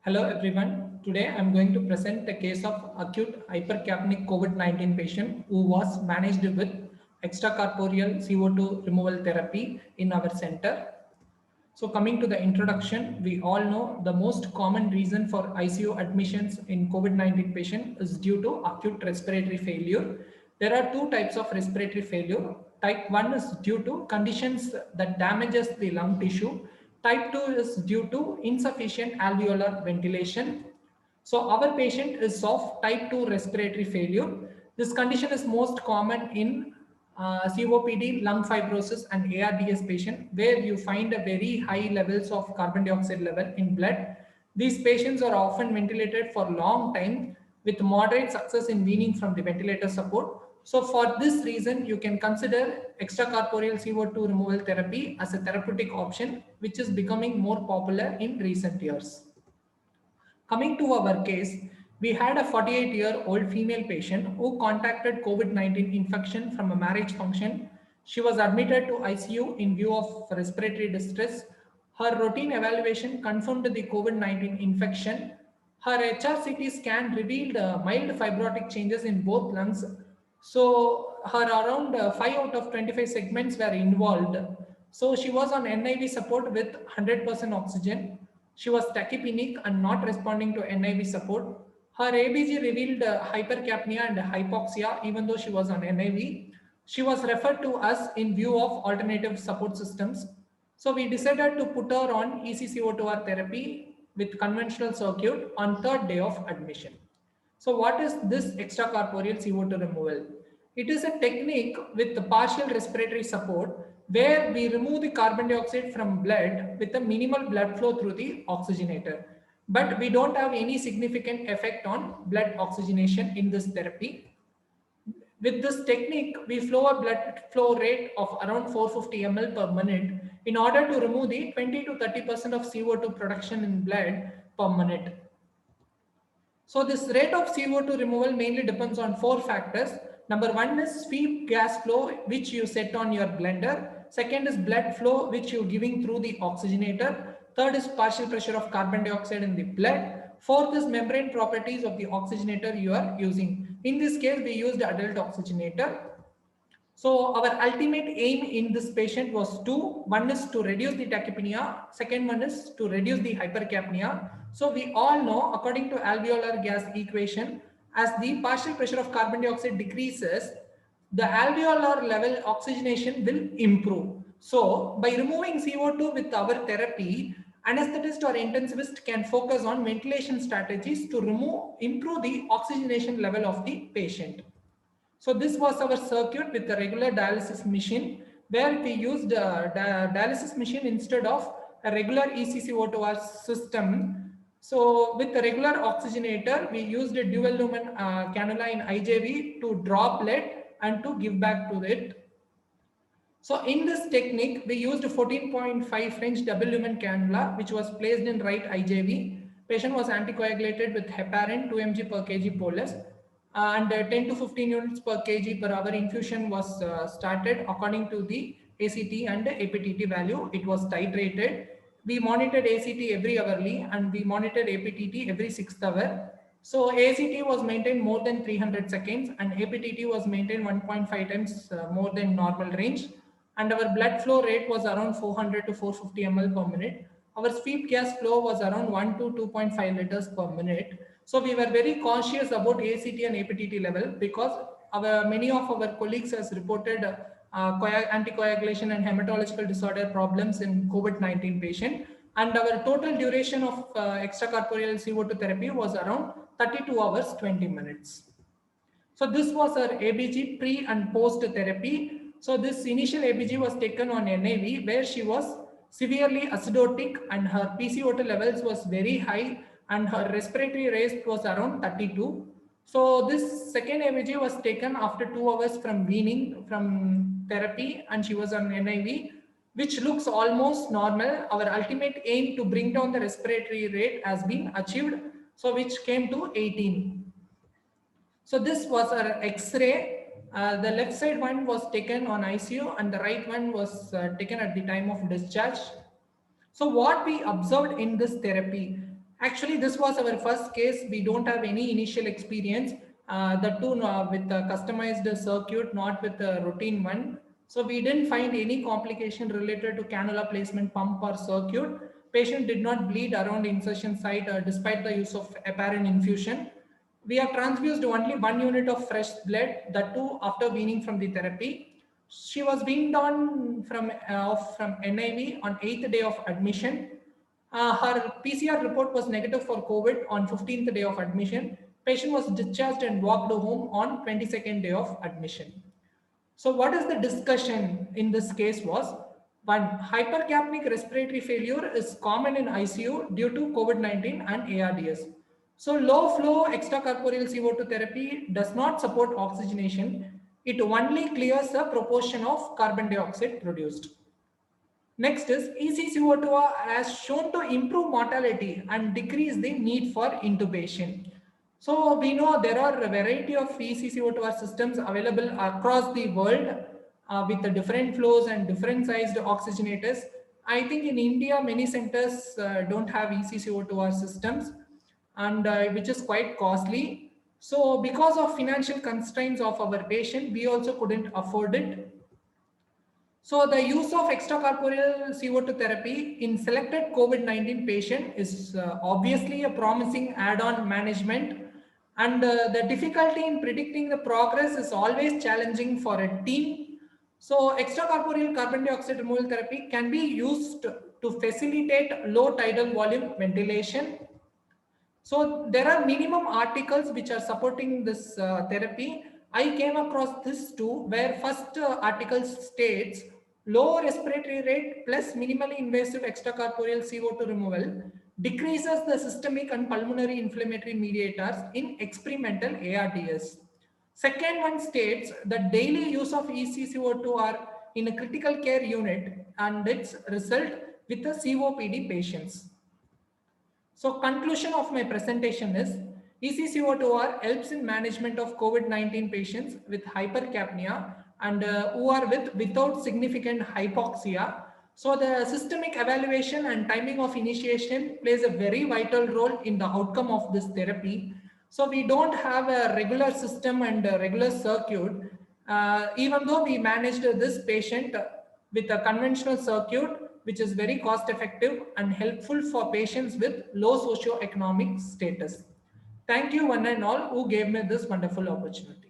Hello everyone. Today I'm going to present the case of acute hypercapnic COVID-19 patient who was managed with extracorporeal CO2 removal therapy in our center. So coming to the introduction, we all know the most common reason for ICU admissions in COVID-19 patient is due to acute respiratory failure. There are two types of respiratory failure. Type 1 is due to conditions that damages the lung tissue. Type 2 is due to insufficient alveolar ventilation. So our patient is of type 2 respiratory failure. This condition is most common in COPD, lung fibrosis and ARDS patient where you find a very high levels of carbon dioxide level in blood. These patients are often ventilated for long time with moderate success in weaning from the ventilator support. So for this reason, you can consider extracorporeal CO2 removal therapy as a therapeutic option, which is becoming more popular in recent years. Coming to our case, we had a 48-year-old female patient who contacted COVID-19 infection from a marriage function. She was admitted to ICU in view of respiratory distress. Her routine evaluation confirmed the COVID-19 infection. Her HRCT scan revealed mild fibrotic changes in both lungs. So her around 5 out of 25 segments were involved. So she was on NIV support with 100% oxygen. She was tachypneic and not responding to NIV support. Her ABG revealed hypercapnia and hypoxia even though she was on NIV. She was referred to us in view of alternative support systems. So we decided to put her on ECCO2R therapy with conventional circuit on third day of admission. So what is this extracorporeal CO2 removal? It is a technique with the partial respiratory support where we remove the carbon dioxide from blood with a minimal blood flow through the oxygenator. But we don't have any significant effect on blood oxygenation in this therapy. With this technique, we flow a blood flow rate of around 450 ml per minute in order to remove the 20 to 30% of CO2 production in blood per minute. So this rate of CO2 removal mainly depends on four factors. Number one is sweep gas flow, which you set on your blender. Second is blood flow, which you're giving through the oxygenator. Third is partial pressure of carbon dioxide in the blood. Fourth is membrane properties of the oxygenator you are using. In this case, we used adult oxygenator. So our ultimate aim in this patient was two. One is to reduce the tachypnea. Second one is to reduce the hypercapnia. So we all know, according to alveolar gas equation, as the partial pressure of carbon dioxide decreases, the alveolar level oxygenation will improve. So by removing CO2 with our therapy, anesthetist or intensivist can focus on ventilation strategies to improve the oxygenation level of the patient. So this was our circuit with the regular dialysis machine where we used a dialysis machine instead of a regular ECCO2R system. So with the regular oxygenator, we used a dual lumen cannula in IJV to draw blood and to give back to it. So in this technique, we used 14.5 French double lumen cannula, which was placed in right IJV. Patient was anticoagulated with heparin 2 mg per kg bolus and 10 to 15 units per kg per hour infusion was started according to the ACT and APTT value. It was titrated. We monitored ACT every hourly and we monitored APTT every 6th hour. So ACT was maintained more than 300 seconds and APTT was maintained 1.5 times more than normal range. And our blood flow rate was around 400 to 450 ml per minute. Our sweep gas flow was around 1 to 2.5 liters per minute. So we were very cautious about ACT and APTT level because many of our colleagues has reported anticoagulation and hematological disorder problems in COVID-19 patient. And our total duration of extracorporeal CO2 therapy was around 32 hours, 20 minutes. So this was our ABG pre and post therapy. So this initial ABG was taken on NIV where she was severely acidotic and her PCO2 levels was very high and her respiratory rate was around 32. So this second ABG was taken after 2 hours from weaning from therapy and she was on NIV, which looks almost normal. Our ultimate aim to bring down the respiratory rate has been achieved, so which came to 18. So this was our X-ray. The left side one was taken on ICU and the right one was taken at the time of discharge. So what we observed in this therapy, Actually, this was our first case. We don't have any initial experience. The two with the customized circuit, not with the routine one. So we didn't find any complication related to cannula placement pump or circuit. Patient did not bleed around insertion site despite the use of heparin infusion. We have transfused only 1 unit of fresh blood, that too after weaning from the therapy. She was weaned on from NIV on 8th day of admission. Her PCR report was negative for COVID on 15th day of admission. Patient was discharged and walked home on 22nd day of admission. So what is the discussion in this case was, one, hypercapnic respiratory failure is common in ICU due to COVID-19 and ARDS. So low flow extracorporeal CO2 therapy does not support oxygenation. It only clears a proportion of carbon dioxide produced. Next is ECCO2 has shown to improve mortality and decrease the need for intubation. So we know there are a variety of ECCO2 systems available across the world with the different flows and different sized oxygenators. I think in India, many centers don't have ECCO2 systems, and which is quite costly. So because of financial constraints of our patient, we also couldn't afford it. So the use of extracorporeal CO2 therapy in selected COVID-19 patient is obviously a promising add-on management, and the difficulty in predicting the progress is always challenging for a team. So extracorporeal carbon dioxide removal therapy can be used to facilitate low tidal volume ventilation. So there are minimum articles which are supporting this therapy. I came across this too, where first article states low respiratory rate plus minimally invasive extracorporeal CO2 removal decreases the systemic and pulmonary inflammatory mediators in experimental ARDS. Second one states that daily use of ECCO2 are in a critical care unit and its result with the COPD patients. So conclusion of my presentation is ECCO2R helps in management of COVID-19 patients with hypercapnia and who are without significant hypoxia. So the systemic evaluation and timing of initiation plays a very vital role in the outcome of this therapy. So we don't have a regular system and a regular circuit. Even though we managed this patient with a conventional circuit, which is very cost effective and helpful for patients with low socioeconomic status. Thank you one and all who gave me this wonderful opportunity.